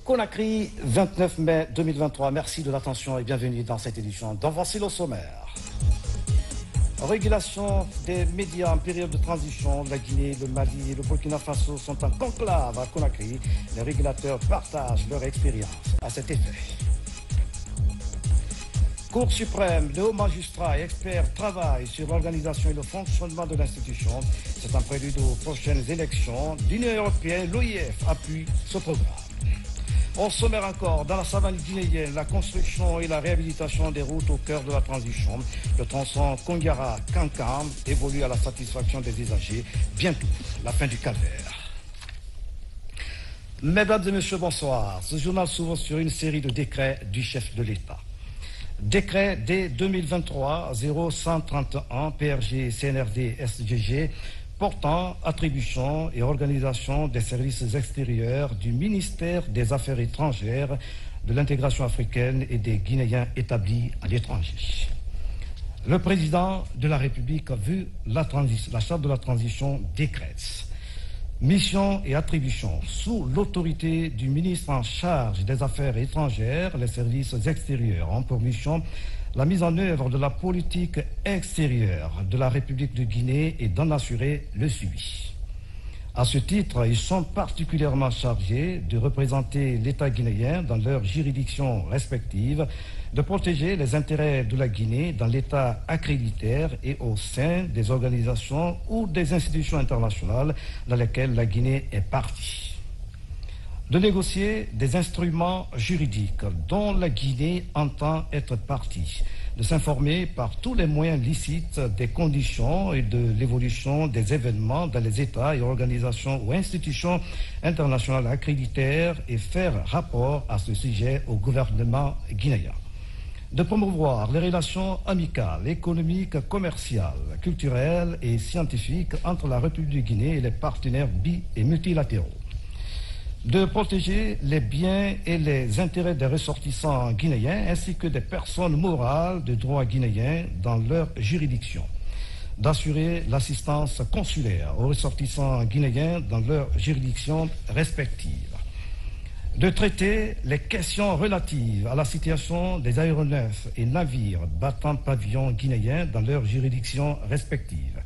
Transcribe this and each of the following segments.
Conakry, 29 mai 2023. Merci de l'attention et bienvenue dans cette édition. Dans voici le sommaire. Régulation des médias en période de transition. La Guinée, le Mali et le Burkina Faso sont en conclave à Conakry. Les régulateurs partagent leur expérience à cet effet. Cour suprême, les hauts magistrats et experts travaillent sur l'organisation et le fonctionnement de l'institution. C'est un prélude aux prochaines élections. L'Union européenne, l'OIF appuie ce programme. On sommaire encore, dans la savane guinéenne, la construction et la réhabilitation des routes au cœur de la transition. Le tronçon Kongara-Kankan évolue à la satisfaction des usagers. Bientôt, la fin du calvaire. Mesdames et messieurs, bonsoir. Ce journal s'ouvre sur une série de décrets du chef de l'État. Décret D 2023-0131 PRG CNRD SGG portant attribution et organisation des services extérieurs du ministère des Affaires étrangères, de l'intégration africaine et des Guinéens établis à l'étranger. Le président de la République a vu la charte de la transition décrète. Mission et attribution sous l'autorité du ministre en charge des Affaires étrangères, les services extérieurs ont pour mission la mise en œuvre de la politique extérieure de la République de Guinée et d'en assurer le suivi. À ce titre, ils sont particulièrement chargés de représenter l'État guinéen dans leurs juridictions respectives, de protéger les intérêts de la Guinée dans l'État accréditaire et au sein des organisations ou des institutions internationales dans lesquelles la Guinée est partie. De négocier des instruments juridiques dont la Guinée entend être partie, de s'informer par tous les moyens licites des conditions et de l'évolution des événements dans les États et organisations ou institutions internationales accréditaires et faire rapport à ce sujet au gouvernement guinéen. De promouvoir les relations amicales, économiques, commerciales, culturelles et scientifiques entre la République de Guinée et les partenaires bi- et multilatéraux. De protéger les biens et les intérêts des ressortissants guinéens ainsi que des personnes morales de droit guinéen dans leur juridiction. D'assurer l'assistance consulaire aux ressortissants guinéens dans leurs juridictions respectives. De traiter les questions relatives à la situation des aéronefs et navires battant pavillon guinéen dans leurs juridictions respectives.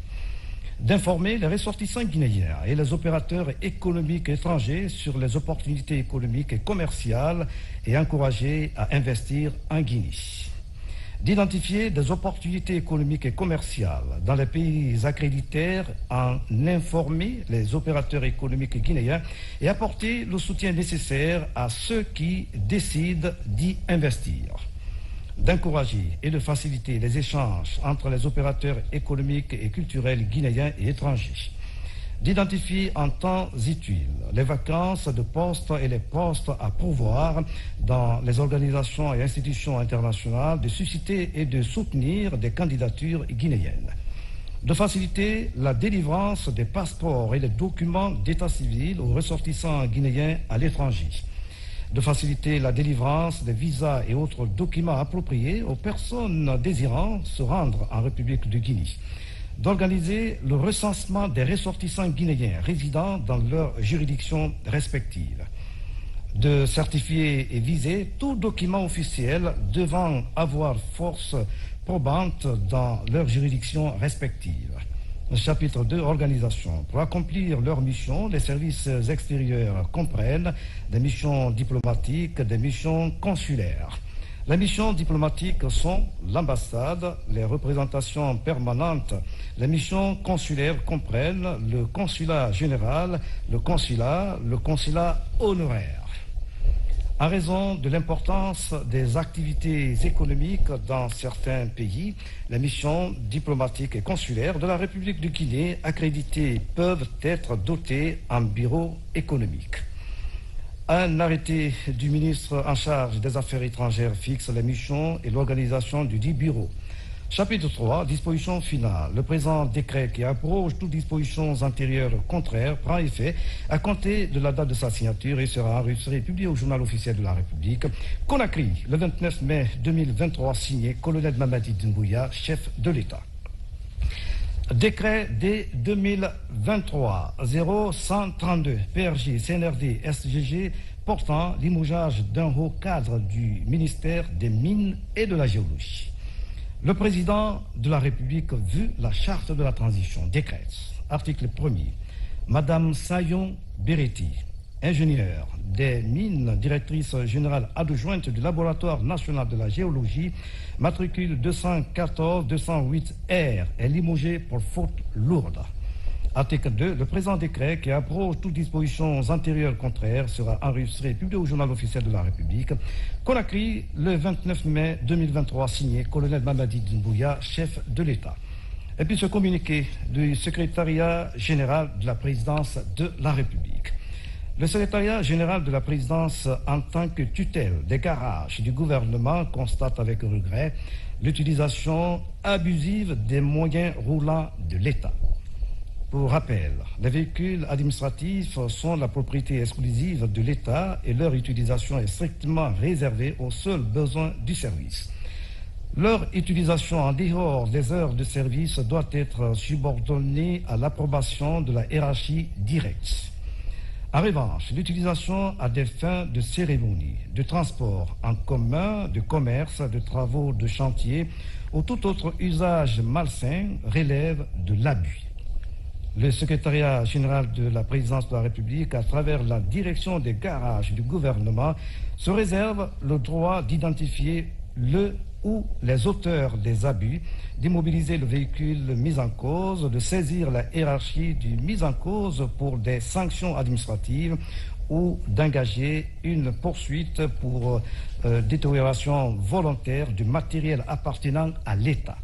D'informer les ressortissants guinéens et les opérateurs économiques étrangers sur les opportunités économiques et commerciales et encourager à investir en Guinée. D'identifier des opportunités économiques et commerciales dans les pays accréditaires, en informer les opérateurs économiques guinéens et apporter le soutien nécessaire à ceux qui décident d'y investir. D'encourager et de faciliter les échanges entre les opérateurs économiques et culturels guinéens et étrangers. D'identifier en temps utile les vacances de postes et les postes à pourvoir dans les organisations et institutions internationales, de susciter et de soutenir des candidatures guinéennes. De faciliter la délivrance des passeports et des documents d'état civil aux ressortissants guinéens à l'étranger. De faciliter la délivrance des visas et autres documents appropriés aux personnes désirant se rendre en République de Guinée. D'organiser le recensement des ressortissants guinéens résidant dans leurs juridictions respectives. De certifier et viser tout document officiel devant avoir force probante dans leurs juridictions respectives. Chapitre 2, organisation. Pour accomplir leur mission, les services extérieurs comprennent des missions diplomatiques, des missions consulaires. Les missions diplomatiques sont l'ambassade, les représentations permanentes. Les missions consulaires comprennent le consulat général, le consulat honoraire. En raison de l'importance des activités économiques dans certains pays, les missions diplomatiques et consulaires de la République de Guinée accréditées peuvent être dotées en bureau économique. Un arrêté du ministre en charge des Affaires étrangères fixe les missions et l'organisation du dit bureau. Chapitre 3, disposition finale. Le présent décret qui abroge toutes dispositions antérieures contraires prend effet à compter de la date de sa signature et sera enregistré et publié au journal officiel de la République. Conakry, le 29 mai 2023, signé Colonel Mamadi Doumbouya, chef de l'État. Décret D2023-0132 PRJ CNRD SGG portant limogeage d'un haut cadre du ministère des Mines et de la Géologie. Le président de la République, vu la charte de la transition, décrète, article 1er, Madame Sayon Beretti, ingénieure des mines, directrice générale adjointe du laboratoire national de la géologie, matricule 214-208R, est limogée pour faute lourde. Article 2. Le présent décret qui abroge toutes dispositions antérieures contraires sera enregistré et publié au journal officiel de la République. Conakry, le 29 mai 2023, signé colonel Mamadi Doumbouya, chef de l'État. Et puis ce communiqué du secrétariat général de la présidence de la République. Le secrétariat général de la présidence, en tant que tutelle des garages du gouvernement, constate avec regret l'utilisation abusive des moyens roulants de l'État. Pour rappel, les véhicules administratifs sont la propriété exclusive de l'État et leur utilisation est strictement réservée aux seuls besoins du service. Leur utilisation en dehors des heures de service doit être subordonnée à l'approbation de la hiérarchie directe. En revanche, l'utilisation à des fins de cérémonie, de transport en commun, de commerce, de travaux de chantier ou tout autre usage malsain relève de l'abus. Le secrétariat général de la présidence de la République, à travers la direction des garages du gouvernement, se réserve le droit d'identifier le ou les auteurs des abus, d'immobiliser le véhicule mis en cause, de saisir la hiérarchie du mis en cause pour des sanctions administratives ou d'engager une poursuite pour détérioration volontaire du matériel appartenant à l'État.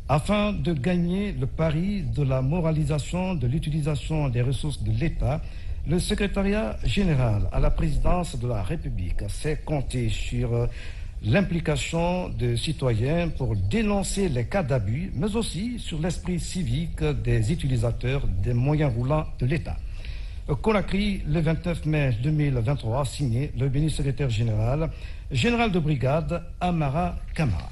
Afin de gagner le pari de la moralisation de l'utilisation des ressources de l'État, le secrétariat général à la présidence de la République s'est compté sur l'implication de citoyens pour dénoncer les cas d'abus, mais aussi sur l'esprit civique des utilisateurs des moyens roulants de l'État. Conakry, le 29 mai 2023, signé le ministre secrétaire général de brigade Amara Kamara.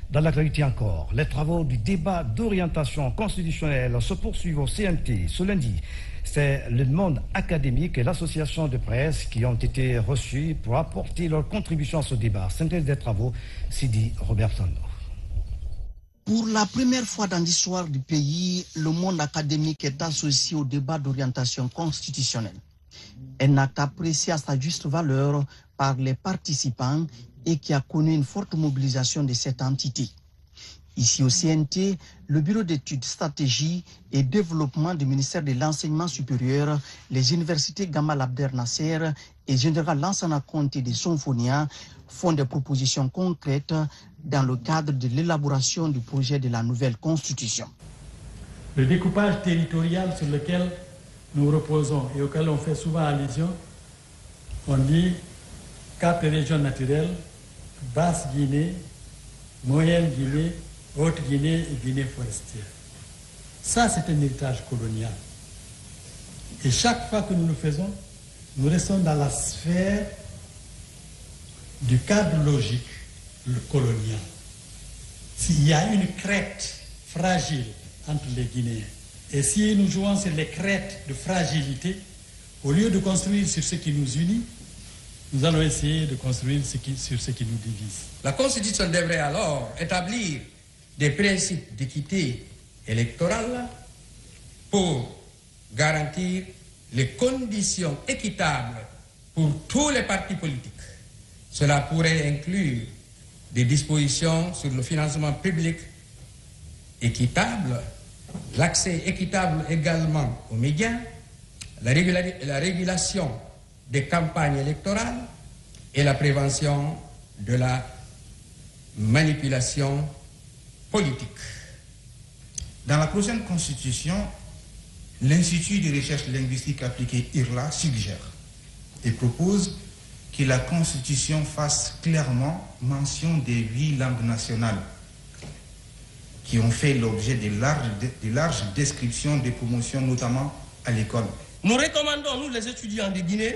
Dans l'actualité encore, les travaux du débat d'orientation constitutionnelle se poursuivent au CNT ce lundi. C'est le monde académique et l'association de presse qui ont été reçus pour apporter leur contribution à ce débat. Synthèse des travaux, Sidi Robertson. Pour la première fois dans l'histoire du pays, le monde académique est associé au débat d'orientation constitutionnelle. Un acte apprécié à sa juste valeur par les participants et qui a connu une forte mobilisation de cette entité. Ici au CNT, le Bureau d'études, stratégie et développement du ministère de l'Enseignement supérieur, les universités Gamal Abdel Nasser et Général Lansana Conté de Sonfonia font des propositions concrètes dans le cadre de l'élaboration du projet de la nouvelle constitution. Le découpage territorial sur lequel nous reposons et auquel on fait souvent allusion, on dit 4 régions naturelles, Basse-Guinée, Moyenne-Guinée, Haute-Guinée et Guinée forestière. Ça, c'est un héritage colonial. Et chaque fois que nous le faisons, nous restons dans la sphère du cadre logique, le colonial. S'il y a une crête fragile entre les Guinéens, et si nous jouons sur les crêtes de fragilité, au lieu de construire sur ce qui nous unit, nous allons essayer de construire sur ce qui nous divise. La Constitution devrait alors établir des principes d'équité électorale pour garantir les conditions équitables pour tous les partis politiques. Cela pourrait inclure des dispositions sur le financement public équitable, l'accès équitable également aux médias, la régulation des campagnes électorales et la prévention de la manipulation politique. Dans la prochaine constitution, l'Institut de recherche linguistique appliquée IRLA suggère et propose que la constitution fasse clairement mention des 8 langues nationales qui ont fait l'objet de larges descriptions de promotion, notamment à l'école. Nous recommandons, nous les étudiants de Guinée,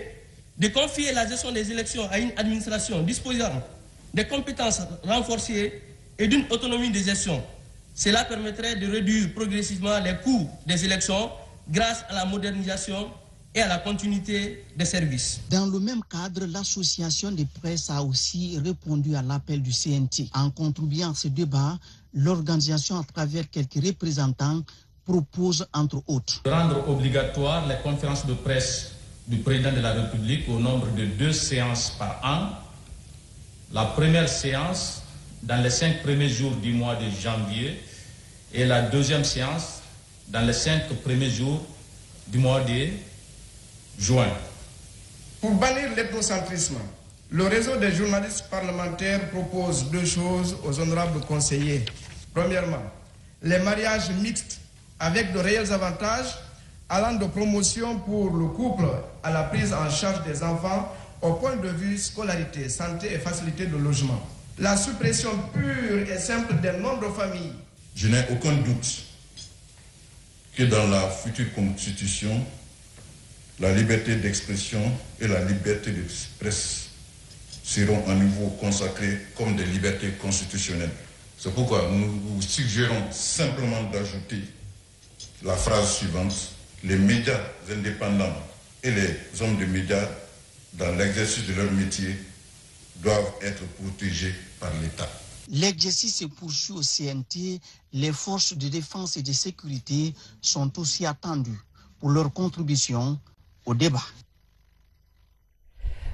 de confier la gestion des élections à une administration disposant des compétences renforcées et d'une autonomie de gestion. Cela permettrait de réduire progressivement les coûts des élections grâce à la modernisation et à la continuité des services. Dans le même cadre, l'association des presses a aussi répondu à l'appel du CNT. En contribuant à ce débat, l'organisation, à travers quelques représentants, propose entre autres de rendre obligatoire les conférences de presse du président de la République au nombre de 2 séances par an. La première séance dans les 5 premiers jours du mois de janvier et la deuxième séance dans les 5 premiers jours du mois de juin. Pour bannir l'ethnocentrisme, le réseau des journalistes parlementaires propose 2 choses aux honorables conseillers. Premièrement, les mariages mixtes avec de réels avantages allant de promotion pour le couple à la prise en charge des enfants au point de vue scolarité, santé et facilité de logement. La suppression pure et simple des noms de famille. Je n'ai aucun doute que dans la future constitution, la liberté d'expression et la liberté de presse seront à nouveau consacrées comme des libertés constitutionnelles. C'est pourquoi nous vous suggérons simplement d'ajouter la phrase suivante: les médias indépendants et les hommes de médias, dans l'exercice de leur métier, doivent être protégés par l'État. L'exercice se poursuit au CNT. Les forces de défense et de sécurité sont aussi attendues pour leur contribution au débat.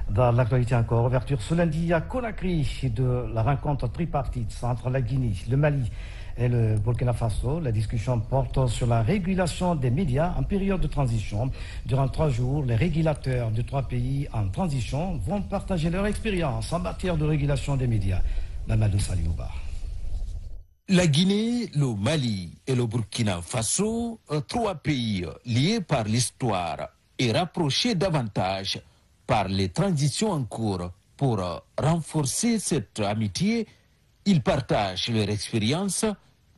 Dans l'actualité encore, ouverture ce lundi à Conakry de la rencontre tripartite entre la Guinée, le Mali et le Burkina Faso. La discussion porte sur la régulation des médias en période de transition. Durant 3 jours, les régulateurs de 3 pays en transition vont partager leur expérience en matière de régulation des médias. Mamadou Saliouba. La Guinée, le Mali et le Burkina Faso, 3 pays liés par l'histoire et rapprochés davantage par les transitions en cours. Pour renforcer cette amitié, ils partagent leur expérience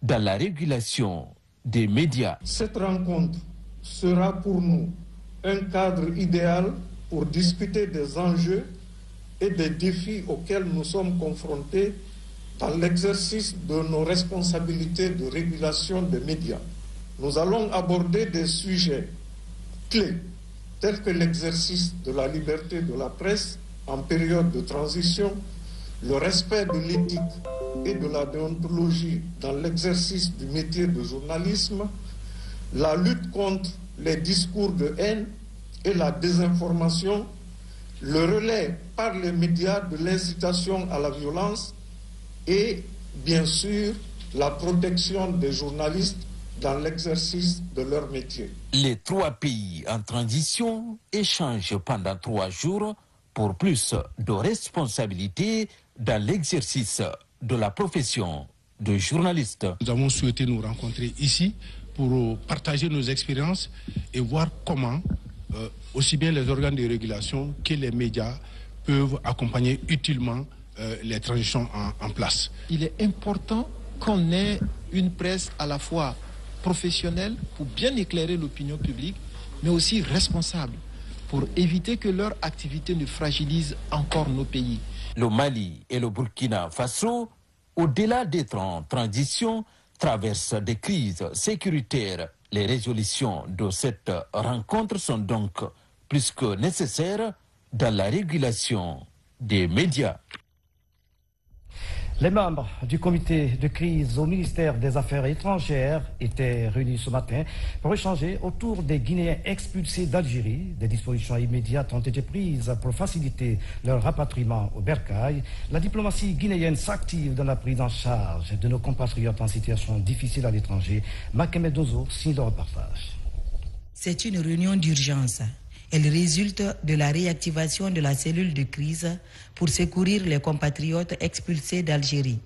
dans la régulation des médias. Cette rencontre sera pour nous un cadre idéal pour discuter des enjeux et des défis auxquels nous sommes confrontés dans l'exercice de nos responsabilités de régulation des médias. Nous allons aborder des sujets clés tels que l'exercice de la liberté de la presse en période de transition, le respect de l'éthique et de la déontologie dans l'exercice du métier de journalisme, la lutte contre les discours de haine et la désinformation, le relais par les médias de l'incitation à la violence et, bien sûr, la protection des journalistes dans l'exercice de leur métier. Les 3 pays en transition échangent pendant 3 jours pour plus de responsabilités dans l'exercice de la profession de journaliste. Nous avons souhaité nous rencontrer ici pour partager nos expériences et voir comment aussi bien les organes de régulation que les médias peuvent accompagner utilement les transitions en place. Il est important qu'on ait une presse à la fois professionnelle pour bien éclairer l'opinion publique, mais aussi responsable pour éviter que leur activité ne fragilise encore nos pays. Le Mali et le Burkina Faso, au-delà d'être en transition, traversent des crises sécuritaires. Les résolutions de cette rencontre sont donc plus que nécessaires dans la régulation des médias. Les membres du comité de crise au ministère des Affaires étrangères étaient réunis ce matin pour échanger autour des Guinéens expulsés d'Algérie. Des dispositions immédiates ont été prises pour faciliter leur rapatriement au bercail. La diplomatie guinéenne s'active dans la prise en charge de nos compatriotes en situation difficile à l'étranger. Makeme Dozo signe le reportage. C'est une réunion d'urgence. Elle résulte de la réactivation de la cellule de crise pour secourir les compatriotes expulsés d'Algérie.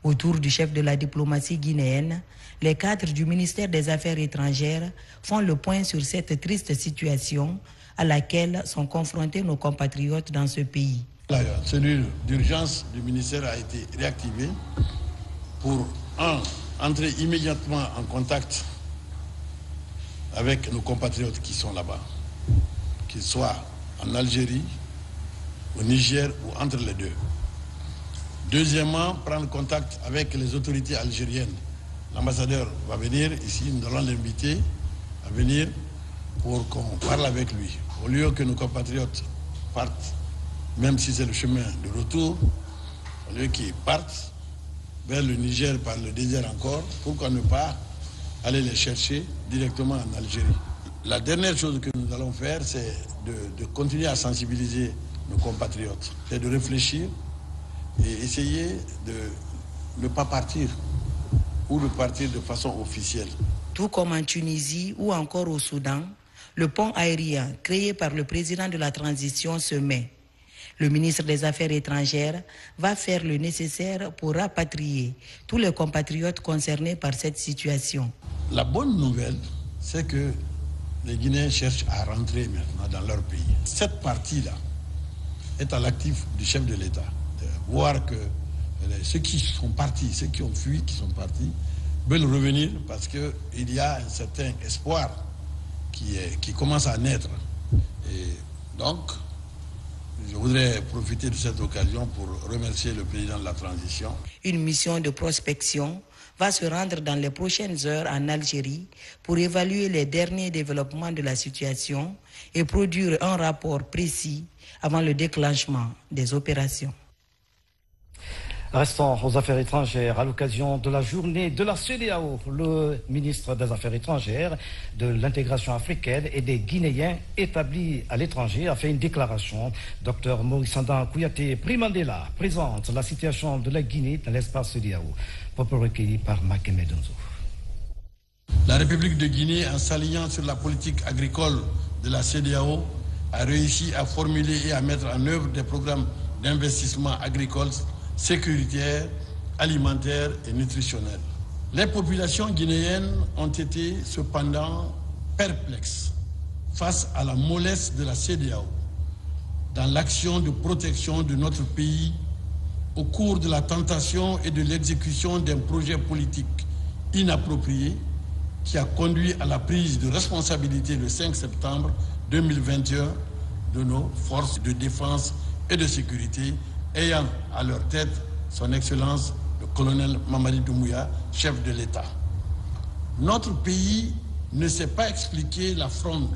Autour du chef de la diplomatie guinéenne, les cadres du ministère des Affaires étrangères font le point sur cette triste situation à laquelle sont confrontés nos compatriotes dans ce pays. La cellule d'urgence du ministère a été réactivée pour entrer immédiatement en contact avec nos compatriotes qui sont là-bas, qu'ils soient en Algérie, au Niger ou entre les deux. Deuxièmement, prendre contact avec les autorités algériennes L'ambassadeur va venir ici, nous allons l'inviter à venir pour qu'on parle avec lui. Au lieu que nos compatriotes partent, même si c'est le chemin de retour, au lieu qu'ils partent vers le Niger par le désert encore, pourquoi ne pas aller les chercher directement en Algérie? La dernière chose que nous allons faire, c'est de continuer à sensibiliser nos compatriotes. C'est de réfléchir et essayer de ne pas partir ou de partir de façon officielle. Tout comme en Tunisie ou encore au Soudan, le pont aérien créé par le président de la transition se met. Le ministre des Affaires étrangères va faire le nécessaire pour rapatrier tous les compatriotes concernés par cette situation. La bonne nouvelle, c'est que les Guinéens cherchent à rentrer maintenant dans leur pays. Cette partie-là est à l'actif du chef de l'État. De voir que ceux qui sont partis, ceux qui ont fui, qui sont partis, veulent revenir parce qu'il y a un certain espoir qui commence à naître. Et donc, je voudrais profiter de cette occasion pour remercier le président de la transition. Une mission de prospection va se rendre dans les prochaines heures en Algérie pour évaluer les derniers développements de la situation et produire un rapport précis avant le déclenchement des opérations. Restons aux affaires étrangères. À l'occasion de la journée de la CEDEAO, le ministre des Affaires étrangères, de l'intégration africaine et des Guinéens établis à l'étranger a fait une déclaration. Dr Maurice Sandan Kouyaté Primandela présente la situation de la Guinée dans l'espace CEDEAO. Propos recueilli par Makeme Donzo. La République de Guinée, en s'alignant sur la politique agricole de la CEDEAO, a réussi à formuler et à mettre en œuvre des programmes d'investissement agricole sécuritaire, alimentaire et nutritionnel. Les populations guinéennes ont été cependant perplexes face à la mollesse de la CEDEAO dans l'action de protection de notre pays au cours de la tentation et de l'exécution d'un projet politique inapproprié qui a conduit à la prise de responsabilité le 5 septembre 2021 de nos forces de défense et de sécurité ayant à leur tête son Excellence le colonel Mamadi Doumbouya, chef de l'État. Notre pays ne s'est pas expliqué la fronde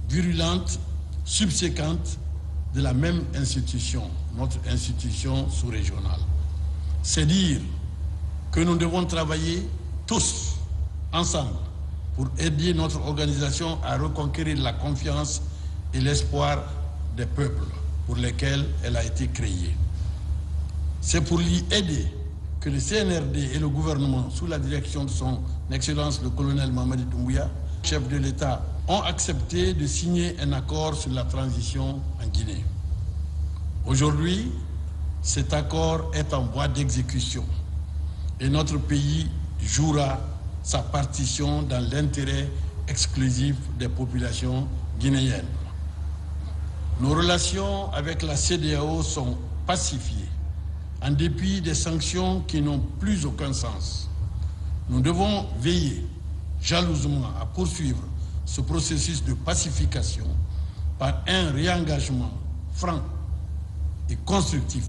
virulente subséquente de la même institution, notre institution sous-régionale. C'est dire que nous devons travailler tous ensemble pour aider notre organisation à reconquérir la confiance et l'espoir des peuples pour lesquels elle a été créée. C'est pour l'y aider que le CNRD et le gouvernement, sous la direction de son Excellence le colonel Mamadi Doumbouya, chef de l'État, ont accepté de signer un accord sur la transition en Guinée. Aujourd'hui, cet accord est en voie d'exécution et notre pays jouera sa partition dans l'intérêt exclusif des populations guinéennes. Nos relations avec la CEDEAO sont pacifiées en dépit des sanctions qui n'ont plus aucun sens. Nous devons veiller jalousement à poursuivre ce processus de pacification par un réengagement franc et constructif.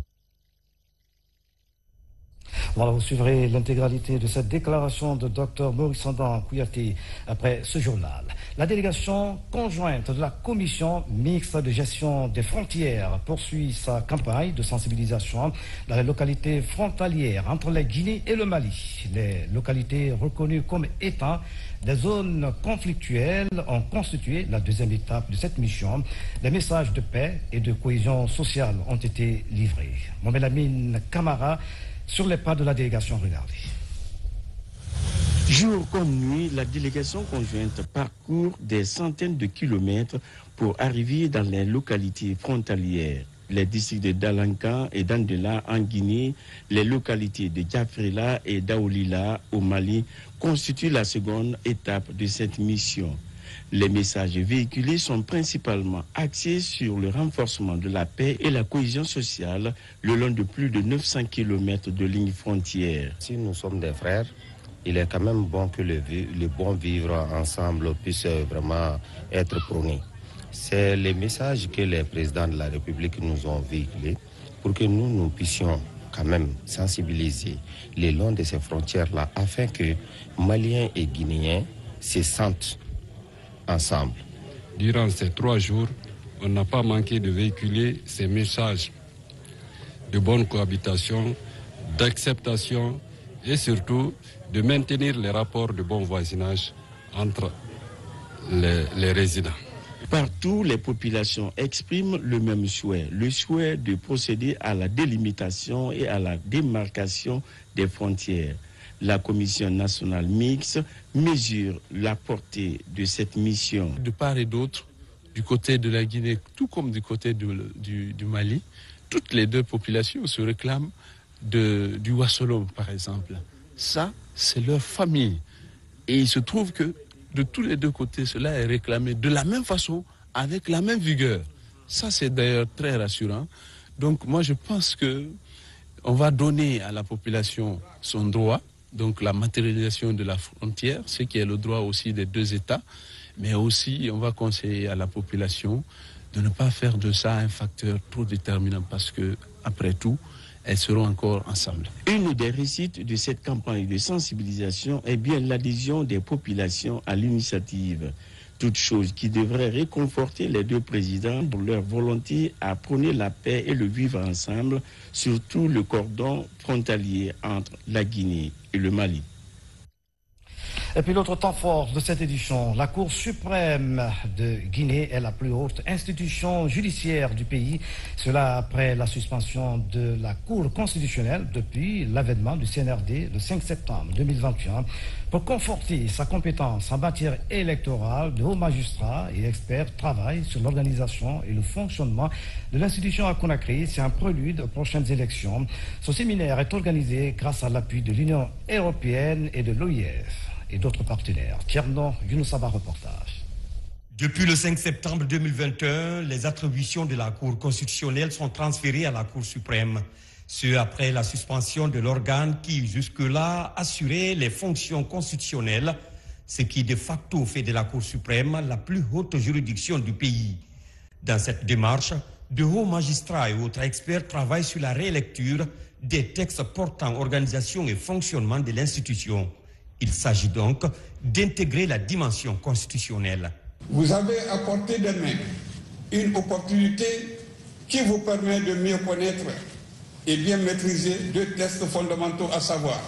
Voilà, vous suivrez l'intégralité de cette déclaration de Dr Maurice Sandan Kouyaté après ce journal. La délégation conjointe de la Commission mixte de gestion des frontières poursuit sa campagne de sensibilisation dans les localités frontalières entre la Guinée et le Mali. Les localités reconnues comme étant des zones conflictuelles ont constitué la deuxième étape de cette mission. Les messages de paix et de cohésion sociale ont été livrés. Mohamed Lamine Camara sur les pas de la délégation, regardez. Jour comme nuit, la délégation conjointe parcourt des centaines de kilomètres pour arriver dans les localités frontalières. Les districts de Dalanka et d'Andela en Guinée, les localités de Diafrela et d'Aolila au Mali constituent la seconde étape de cette mission. Les messages véhiculés sont principalement axés sur le renforcement de la paix et la cohésion sociale le long de plus de 900 km de lignes frontières. Si nous sommes des frères, il est quand même bon que le bon vivre ensemble puisse vraiment être prôné. C'est les messages que les présidents de la République nous ont véhiculés pour que nous puissions quand même sensibiliser le long de ces frontières-là afin que Maliens et Guinéens se sentent ensemble. Durant ces 3 jours, on n'a pas manqué de véhiculer ces messages de bonne cohabitation, d'acceptation et surtout de maintenir les rapports de bon voisinage entre les résidents. Partout, les populations expriment le même souhait, le souhait de procéder à la délimitation et à la démarcation des frontières. La Commission nationale mixte mesure la portée de cette mission. De part et d'autre, du côté de la Guinée, tout comme du côté du Mali, toutes les 2 populations se réclament du Wassolom, par exemple. Ça, c'est leur famille. Et il se trouve que de tous les 2 côtés, cela est réclamé de la même façon, avec la même vigueur. Ça, c'est d'ailleurs très rassurant. Donc, moi, je pense qu'on va donner à la population son droit, donc la matérialisation de la frontière, ce qui est le droit aussi des 2 États, mais aussi on va conseiller à la population de ne pas faire de ça un facteur trop déterminant parce que, après tout, elles seront encore ensemble. Une des réussites de cette campagne de sensibilisation est bien l'adhésion des populations à l'initiative. Toute chose qui devrait réconforter les 2 présidents pour leur volonté à prôner la paix et le vivre ensemble, surtout le cordon frontalier entre la Guinée et le Mali. Et puis l'autre temps fort de cette édition, la Cour suprême de Guinée est la plus haute institution judiciaire du pays. Cela après la suspension de la Cour constitutionnelle depuis l'avènement du CNRD le 5 septembre 2021. Pour conforter sa compétence en matière électorale, de hauts magistrats et experts travaillent sur l'organisation et le fonctionnement de l'institution à Conakry. C'est un prélude aux prochaines élections. Ce séminaire est organisé grâce à l'appui de l'Union européenne et de l'OIF et d'autres partenaires. Tierno Younoussaba, reportage. Depuis le 5 septembre 2021, les attributions de la Cour constitutionnelle sont transférées à la Cour suprême. Ce après la suspension de l'organe qui jusque-là assurait les fonctions constitutionnelles, ce qui de facto fait de la Cour suprême la plus haute juridiction du pays. Dans cette démarche, de hauts magistrats et autres experts travaillent sur la rélecture des textes portant organisation et fonctionnement de l'institution. Il s'agit donc d'intégrer la dimension constitutionnelle. Vous avez à portée de main une opportunité qui vous permet de mieux connaître et bien maîtriser 2 textes fondamentaux, à savoir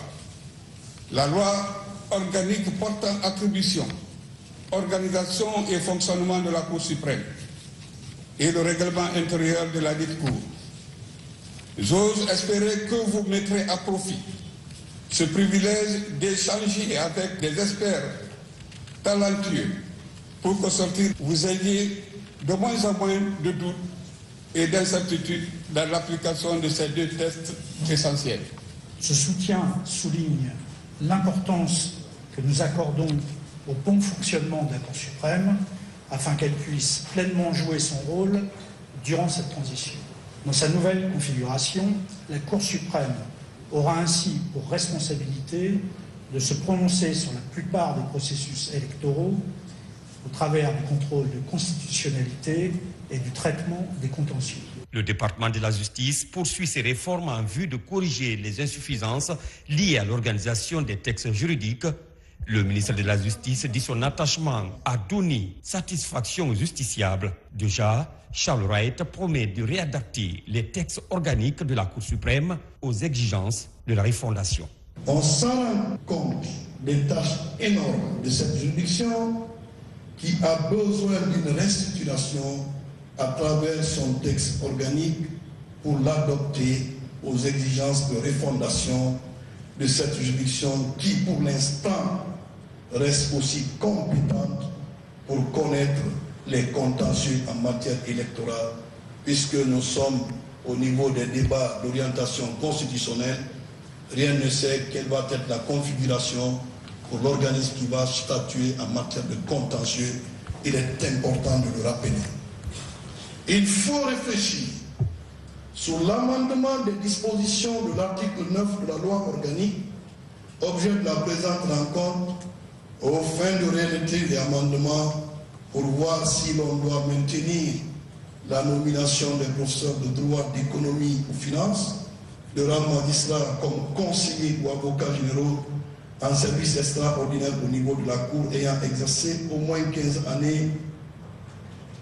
la loi organique portant attribution, organisation et fonctionnement de la Cour suprême et le règlement intérieur de la dite Cour. J'ose espérer que vous mettrez à profit ce privilège d'échanger avec des experts talentueux pour qu'au sortir, vous ayez de moins en moins de doutes et d'incertitudes dans l'application de ces 2 textes essentiels. Ce soutien souligne l'importance que nous accordons au bon fonctionnement de la Cour suprême afin qu'elle puisse pleinement jouer son rôle durant cette transition. Dans sa nouvelle configuration, la Cour suprême aura ainsi pour responsabilité de se prononcer sur la plupart des processus électoraux au travers du contrôle de constitutionnalité et du traitement des contentieux. Le département de la justice poursuit ses réformes en vue de corriger les insuffisances liées à l'organisation des textes juridiques. Le ministre de la Justice dit son attachement à donner satisfaction aux justiciables. Déjà, Charles Wright promet de réadapter les textes organiques de la Cour suprême aux exigences de la refondation. On s'en rend compte des tâches énormes de cette juridiction qui a besoin d'une restructuration à travers son texte organique pour l'adopter aux exigences de refondation de cette juridiction qui, pour l'instant, reste aussi compétente pour connaître les contentieux en matière électorale, puisque nous sommes au niveau des débats d'orientation constitutionnelle. Rien ne sait quelle va être la configuration pour l'organisme qui va statuer en matière de contentieux. Il est important de le rappeler. Il faut réfléchir sur l'amendement des dispositions de l'article 9 de la loi organique, objet de la présente rencontre, aux fins de réalité des amendements pour voir si l'on doit maintenir la nomination des professeurs de droit, d'économie ou finance, de rendre magistrat comme conseiller ou avocat généraux en service extraordinaire au niveau de la Cour ayant exercé au moins 15 années,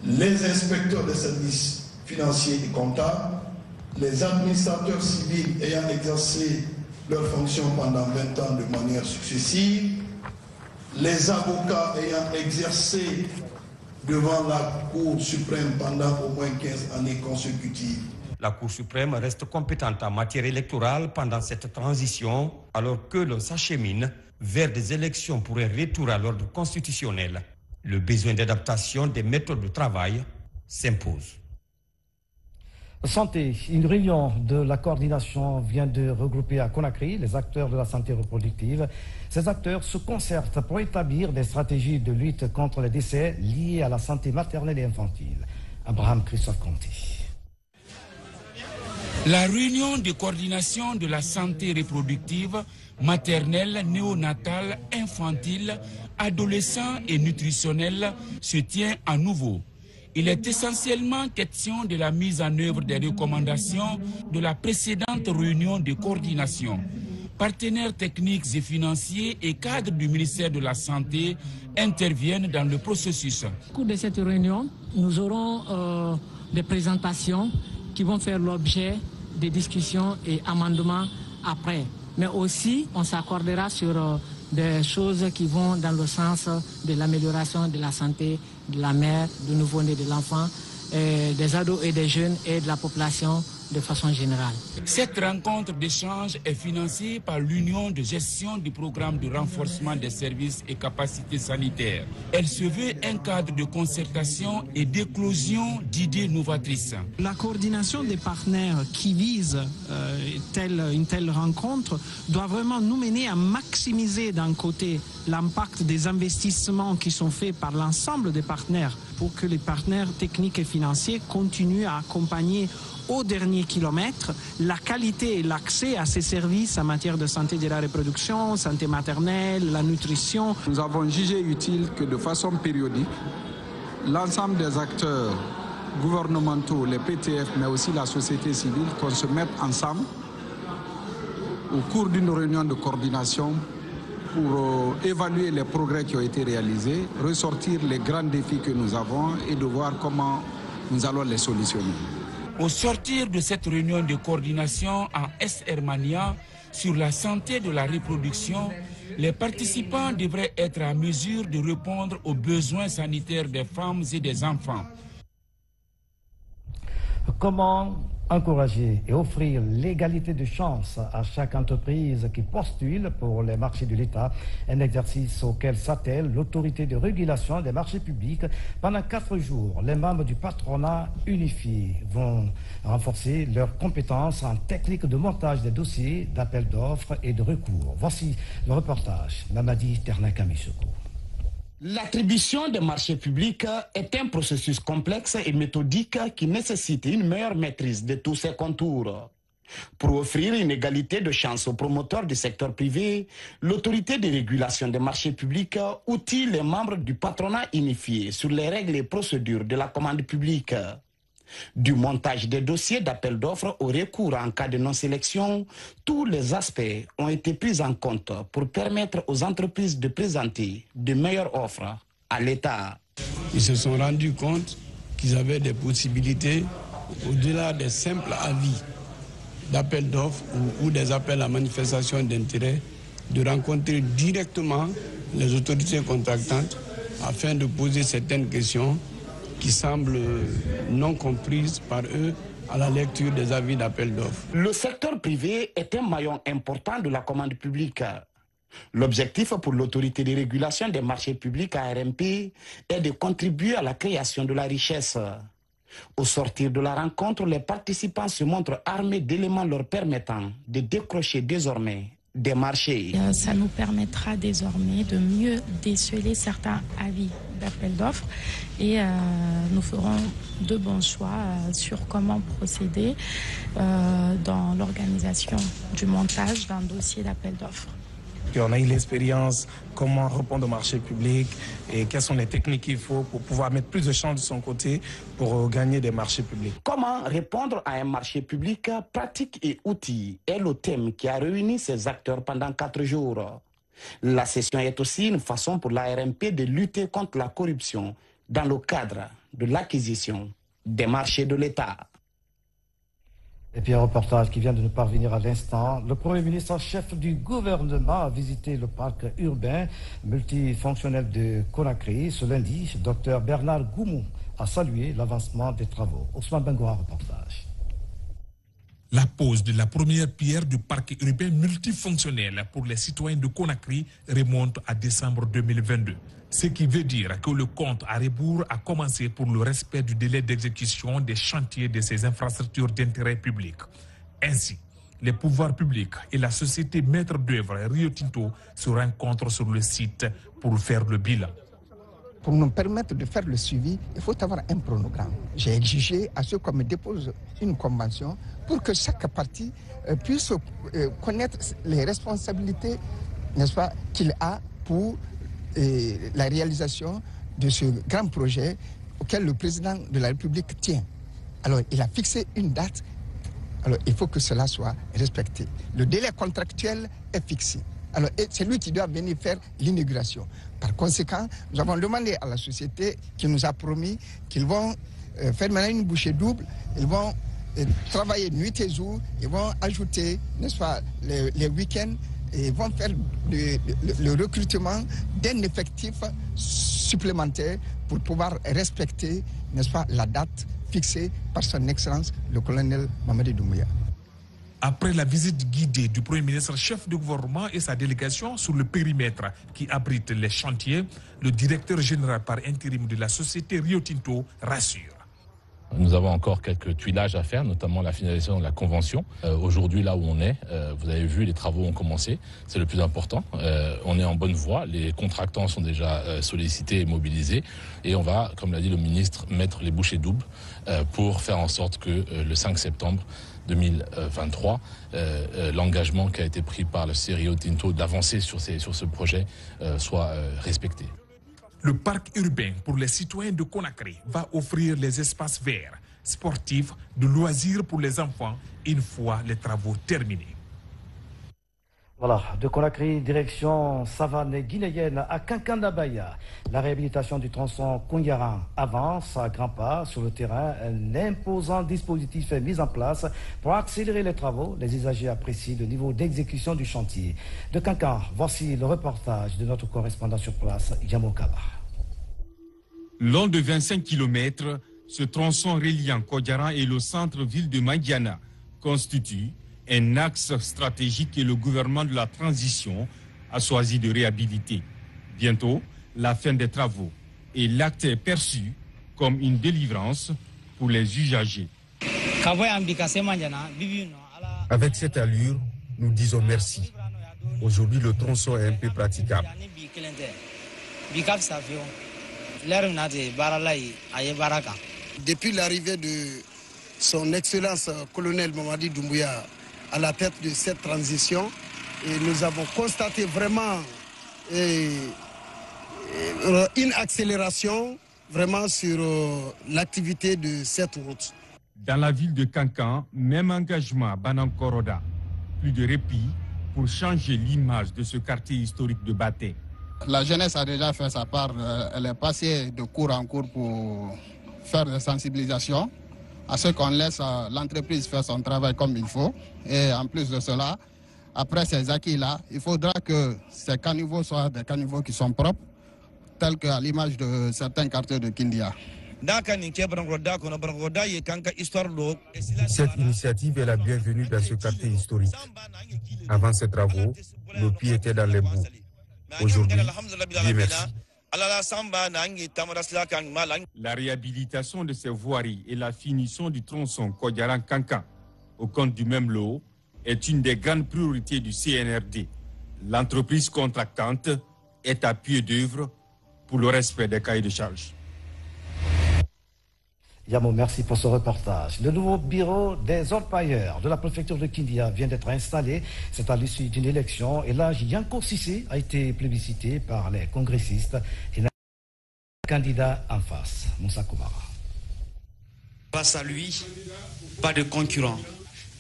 les inspecteurs des services financiers et comptables, les administrateurs civils ayant exercé leurs fonctions pendant 20 ans de manière successive, les avocats ayant exercé devant la Cour suprême pendant au moins 15 années consécutives. La Cour suprême reste compétente en matière électorale pendant cette transition, alors que l'on s'achemine vers des élections pour un retour à l'ordre constitutionnel. Le besoin d'adaptation des méthodes de travail s'impose. Santé, une réunion de la coordination vient de regrouper à Conakry les acteurs de la santé reproductive. Ces acteurs se concertent pour établir des stratégies de lutte contre les décès liés à la santé maternelle et infantile. Abraham Christophe Conti. La réunion de coordination de la santé reproductive, maternelle, néonatale, infantile, adolescent et nutritionnelle se tient à nouveau. Il est essentiellement question de la mise en œuvre des recommandations de la précédente réunion de coordination. Partenaires techniques et financiers et cadres du ministère de la Santé interviennent dans le processus. Au cours de cette réunion, nous aurons des présentations qui vont faire l'objet des discussions et amendements après. Mais aussi, on s'accordera sur des choses qui vont dans le sens de l'amélioration de la santé de la mère, du nouveau-né, de l'enfant, des ados et des jeunes et de la population de façon générale. Cette rencontre d'échange est financée par l'Union de gestion du programme de renforcement des services et capacités sanitaires. Elle se veut un cadre de concertation et d'éclosion d'idées novatrices. La coordination des partenaires qui visent une telle rencontre doit vraiment nous mener à maximiser d'un côté l'impact des investissements qui sont faits par l'ensemble des partenaires pour que les partenaires techniques et financiers continuent à accompagner au dernier kilomètre la qualité et l'accès à ces services en matière de santé de la reproduction, santé maternelle, la nutrition. Nous avons jugé utile que de façon périodique, l'ensemble des acteurs gouvernementaux, les PTF, mais aussi la société civile, qu'on se mette ensemble au cours d'une réunion de coordination pour évaluer les progrès qui ont été réalisés, ressortir les grands défis que nous avons et de voir comment nous allons les solutionner. Au sortir de cette réunion de coordination en S-Hermania sur la santé de la reproduction, les participants devraient être en mesure de répondre aux besoins sanitaires des femmes et des enfants. Comment encourager et offrir l'égalité de chance à chaque entreprise qui postule pour les marchés de l'État, un exercice auquel s'attelle l'autorité de régulation des marchés publics. Pendant 4 jours, les membres du patronat unifié vont renforcer leurs compétences en technique de montage des dossiers, d'appel d'offres et de recours. Voici le reportage. Mamadi Ternakamisoko. L'attribution des marchés publics est un processus complexe et méthodique qui nécessite une meilleure maîtrise de tous ses contours. Pour offrir une égalité de chance aux promoteurs du secteur privé, l'autorité de régulation des marchés publics outille les membres du patronat unifié sur les règles et procédures de la commande publique. Du montage des dossiers d'appel d'offres au recours en cas de non-sélection, tous les aspects ont été pris en compte pour permettre aux entreprises de présenter de meilleures offres à l'État. Ils se sont rendus compte qu'ils avaient des possibilités, au-delà des simples avis d'appel d'offres ou des appels à manifestation d'intérêt, de rencontrer directement les autorités contractantes afin de poser certaines questions qui semblent non comprises par eux à la lecture des avis d'appel d'offres. Le secteur privé est un maillon important de la commande publique. L'objectif pour l'autorité de régulation des marchés publics ARMP est de contribuer à la création de la richesse. Au sortir de la rencontre, les participants se montrent armés d'éléments leur permettant de décrocher désormais des marchés. Ça nous permettra désormais de mieux déceler certains avis d'appel d'offres et nous ferons de bons choix sur comment procéder dans l'organisation du montage d'un dossier d'appel d'offres. qu'on a eu l'expérience, comment répondre au marché public et quelles sont les techniques qu'il faut pour pouvoir mettre plus de chances de son côté pour gagner des marchés publics. Comment répondre à un marché public, pratique et outils est le thème qui a réuni ces acteurs pendant 4 jours. La session est aussi une façon pour l'ARMP de lutter contre la corruption dans le cadre de l'acquisition des marchés de l'État. Et puis un reportage qui vient de nous parvenir à l'instant. Le Premier ministre chef du gouvernement a visité le parc urbain multifonctionnel de Conakry ce lundi. Dr Bernard Goumou a salué l'avancement des travaux. Ousmane Bengoua, reportage. La pose de la première pierre du parc urbain multifonctionnel pour les citoyens de Conakry remonte à décembre 2022. Ce qui veut dire que le compte à rebours a commencé pour le respect du délai d'exécution des chantiers de ces infrastructures d'intérêt public. Ainsi, les pouvoirs publics et la société maître d'œuvre Rio Tinto se rencontrent sur le site pour faire le bilan. Pour nous permettre de faire le suivi, il faut avoir un chronogramme. J'ai exigé à ceux qu'on me dépose une convention pour que chaque partie puisse connaître les responsabilités, n'est-ce pas, qu'il a pour la réalisation de ce grand projet auquel le président de la République tient. Alors, il a fixé une date. Alors, il faut que cela soit respecté. Le délai contractuel est fixé. Alors, c'est lui qui doit venir faire l'inauguration. Par conséquent, nous avons demandé à la société qui nous a promis qu'ils vont faire maintenant une bouchée double. Ils vont travailler nuit et jour. Ils vont ajouter, n'est-ce pas, les week-ends. Et vont faire le recrutement d'un effectif supplémentaire pour pouvoir respecter, n'est-ce pas, la date fixée par son Excellence, le colonel Mamadi Doumbouya. Après la visite guidée du Premier ministre chef de gouvernement et sa délégation sur le périmètre qui abrite les chantiers, le directeur général par intérim de la société Rio Tinto rassure. Nous avons encore quelques tuilages à faire, notamment la finalisation de la convention. Aujourd'hui, là où on est, vous avez vu, les travaux ont commencé. C'est le plus important. On est en bonne voie. Les contractants sont déjà sollicités et mobilisés. Et on va, comme l'a dit le ministre, mettre les bouchées doubles pour faire en sorte que le 5 septembre 2023, l'engagement qui a été pris par le Rio Tinto d'avancer sur ce projet soit respecté. Le parc urbain pour les citoyens de Conakry va offrir les espaces verts, sportifs, de loisirs pour les enfants une fois les travaux terminés. Voilà, de Conakry, direction savane guinéenne à Kankanabaya. La réhabilitation du tronçon Kounyaran avance à grands pas sur le terrain. Un imposant dispositif est mis en place pour accélérer les travaux. Les usagers apprécient le niveau d'exécution du chantier. De Kankan, voici le reportage de notre correspondant sur place, Yamo Kaba. Long de 25 km, ce tronçon reliant Kodjaran et le centre-ville de Madiana constitue un axe stratégique que le gouvernement de la transition a choisi de réhabiliter. Bientôt, la fin des travaux et l'acte est perçu comme une délivrance pour les usagers. Avec cette allure, nous disons merci. Aujourd'hui, le tronçon est un peu praticable. Depuis l'arrivée de son Excellence colonel Mamadi Doumbouya à la tête de cette transition, et nous avons constaté vraiment une accélération vraiment sur l'activité de cette route. Dans la ville de Kankan, même engagement à Banankoroda. Plus de répit pour changer l'image de ce quartier historique de Baté. La jeunesse a déjà fait sa part. Elle est passée de cours en cours pour faire des sensibilisations à ce qu'on laisse l'entreprise faire son travail comme il faut. Et en plus de cela, après ces acquis-là, il faudra que ces caniveaux soient des caniveaux qui sont propres, tels qu'à l'image de certains quartiers de Kindia. Cette initiative est la bienvenue dans ce quartier historique. Avant ces travaux, nos pieds étaient dans les boues. Aujourd'hui, Dieu merci. La réhabilitation de ces voiries et la finition du tronçon Kodjaran-Kankan au compte du même lot est une des grandes priorités du CNRD. L'entreprise contractante est à pied d'œuvre pour le respect des cahiers de charges. Yamo, merci pour ce reportage. Le nouveau bureau des orpailleurs de la préfecture de Kindia vient d'être installé. C'est à l'issue d'une élection. Et là, Yanko Sissé a été plébiscité par les congressistes et n'a pas de candidat en face. Moussa Koumara. Face à lui, pas de concurrent.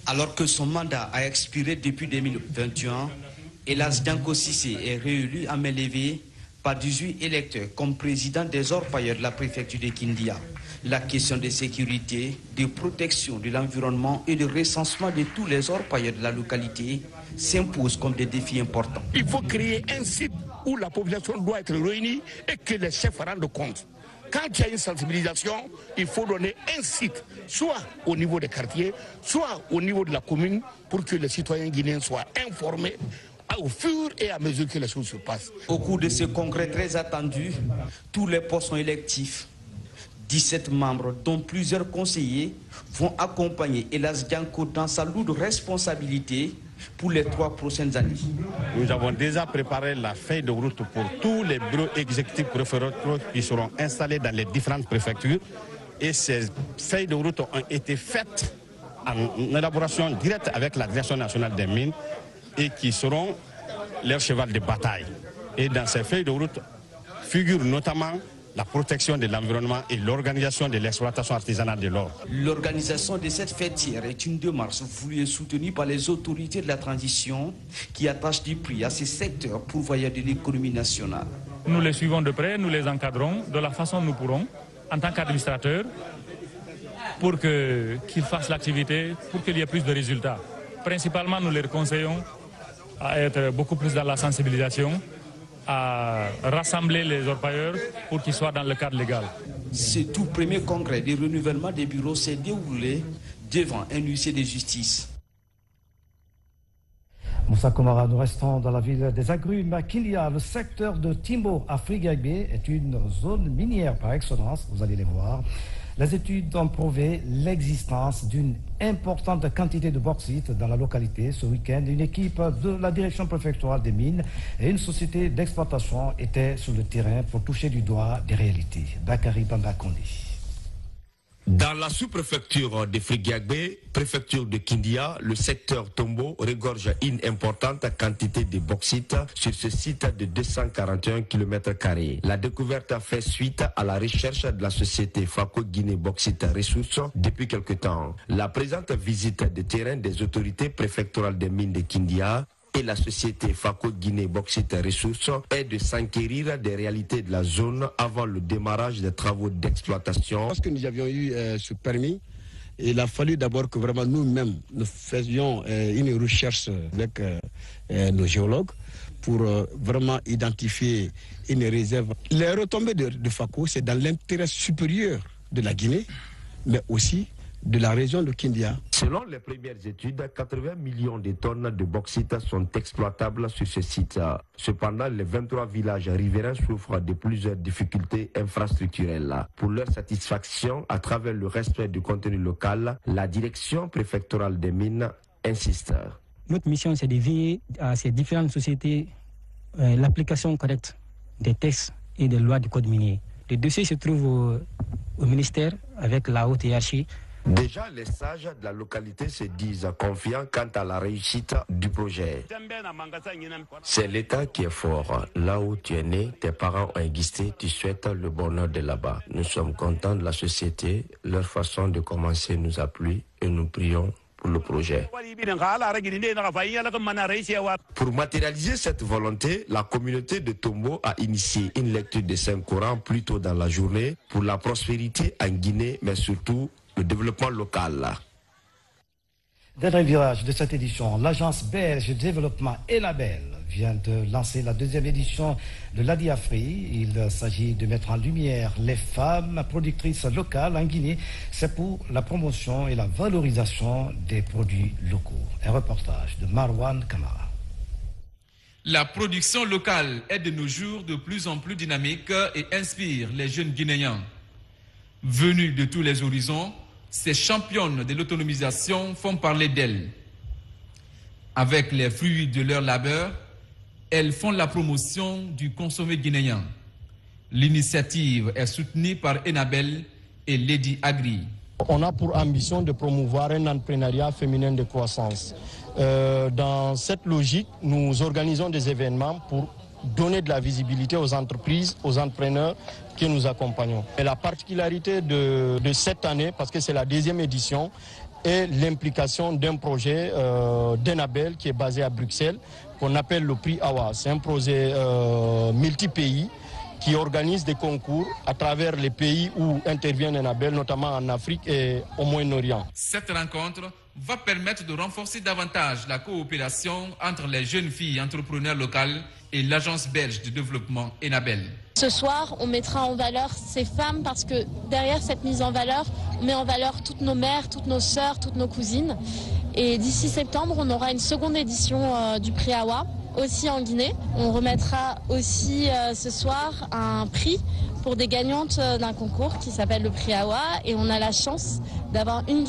Alors que son mandat a expiré depuis 2021, Elas Yanko Sissé est réélu à main levée par 18 électeurs comme président des orpailleurs de la préfecture de Kindia. La question de sécurité, de protection de l'environnement et de recensement de tous les orpailleurs de la localité s'impose comme des défis importants. Il faut créer un site où la population doit être réunie et que les chefs rendent compte. Quand il y a une sensibilisation, il faut donner un site, soit au niveau des quartiers, soit au niveau de la commune, pour que les citoyens guinéens soient informés au fur et à mesure que les choses se passent. Au cours de ce congrès très attendu, tous les postes sont électifs. 17 membres, dont plusieurs conseillers, vont accompagner Elas Yanko dans sa lourde responsabilité pour les 3 prochaines années. Nous avons déjà préparé la feuille de route pour tous les bureaux exécutifs préfectoraux qui seront installés dans les différentes préfectures. Et ces feuilles de route ont été faites en élaboration directe avec la Direction nationale des mines et qui seront leur cheval de bataille. Et dans ces feuilles de route figure notamment la protection de l'environnement et l'organisation de l'exploitation artisanale de l'or. L'organisation de cette fêtière est une démarche voulue et soutenue par les autorités de la transition qui attachent du prix à ces secteurs pourvoyeurs de l'économie nationale. Nous les suivons de près, nous les encadrons de la façon dont nous pourrons, en tant qu'administrateurs, pour qu'ils fassent l'activité, pour qu'il y ait plus de résultats. Principalement, nous les conseillons à être beaucoup plus dans la sensibilisation, à rassembler les orpailleurs pour qu'ils soient dans le cadre légal. Ce tout premier congrès de renouvellement des bureaux s'est déroulé devant un huissier de justice. Moussa Koumara, nous restons dans la ville des agrumes à Kindia. Le secteur de Timbo à Frigagbe est une zone minière par excellence, vous allez les voir. Les études ont prouvé l'existence d'une importante quantité de bauxite dans la localité. Ce week-end, une équipe de la direction préfectorale des mines et une société d'exploitation étaient sur le terrain pour toucher du doigt des réalités. Bakary Bambakondi. Dans la sous-préfecture de Frigagbe, préfecture de Kindia, le secteur Tombo regorge une importante quantité de bauxite sur ce site de 241 km². La découverte fait suite à la recherche de la société Faco Guinée Bauxite Ressources depuis quelque temps. La présente visite de terrain des autorités préfectorales des mines de Kindia et la société Faco Guinée Bauxite Ressources est de s'enquérir des réalités de la zone avant le démarrage des travaux d'exploitation. Lorsque nous avions eu ce permis, il a fallu d'abord que vraiment nous-mêmes nous faisions une recherche avec nos géologues pour vraiment identifier une réserve. Les retombées de Faco, c'est dans l'intérêt supérieur de la Guinée, mais aussi de la région de Kindia. Selon les premières études, 80 millions de tonnes de bauxite sont exploitables sur ce site. Cependant, les 23 villages riverains souffrent de plusieurs difficultés infrastructurelles. Pour leur satisfaction, à travers le respect du contenu local, la direction préfectorale des mines insiste. Notre mission, c'est de veiller à ces différentes sociétés l'application correcte des textes et des lois du code minier. Le dossier se trouve au ministère avec la haute hiérarchie. Déjà, les sages de la localité se disent confiants quant à la réussite du projet. C'est l'État qui est fort. Là où tu es né, tes parents ont existé, tu souhaites le bonheur de là-bas. Nous sommes contents de la société. Leur façon de commencer nous a plu et nous prions pour le projet. Pour matérialiser cette volonté, la communauté de Tombo a initié une lecture des Saint-Coran plus tôt dans la journée pour la prospérité en Guinée, mais surtout le développement local. Dernier virage de cette édition, l'agence belge de développement Enabel vient de lancer la 2e édition de l'ADIAFRI. Il s'agit de mettre en lumière les femmes productrices locales en Guinée. C'est pour la promotion et la valorisation des produits locaux. Un reportage de Marwan Kamara. La production locale est de nos jours de plus en plus dynamique et inspire les jeunes Guinéens. Venus de tous les horizons, ces championnes de l'autonomisation font parler d'elles. Avec les fruits de leur labeur, elles font la promotion du consommé guinéen. L'initiative est soutenue par Enabel et Lady Agri. On a pour ambition de promouvoir un entrepreneuriat féminin de croissance. Dans cette logique, nous organisons des événements pour donner de la visibilité aux entreprises, aux entrepreneurs que nous accompagnons. Et la particularité de cette année, parce que c'est la 2e édition, est l'implication d'un projet d'Enabel qui est basé à Bruxelles, qu'on appelle le prix AWA. C'est un projet multi-pays qui organise des concours à travers les pays où intervient Enabel, notamment en Afrique et au Moyen-Orient. Cette rencontre va permettre de renforcer davantage la coopération entre les jeunes filles entrepreneurs locales et l'agence belge de développement Enabel. Ce soir, on mettra en valeur ces femmes parce que derrière cette mise en valeur, on met en valeur toutes nos mères, toutes nos sœurs, toutes nos cousines. Et d'ici septembre, on aura une seconde édition du prix AWA, aussi en Guinée. On remettra aussi ce soir un prix pour des gagnantes d'un concours qui s'appelle le prix AWA. Et on a la chance d'avoir une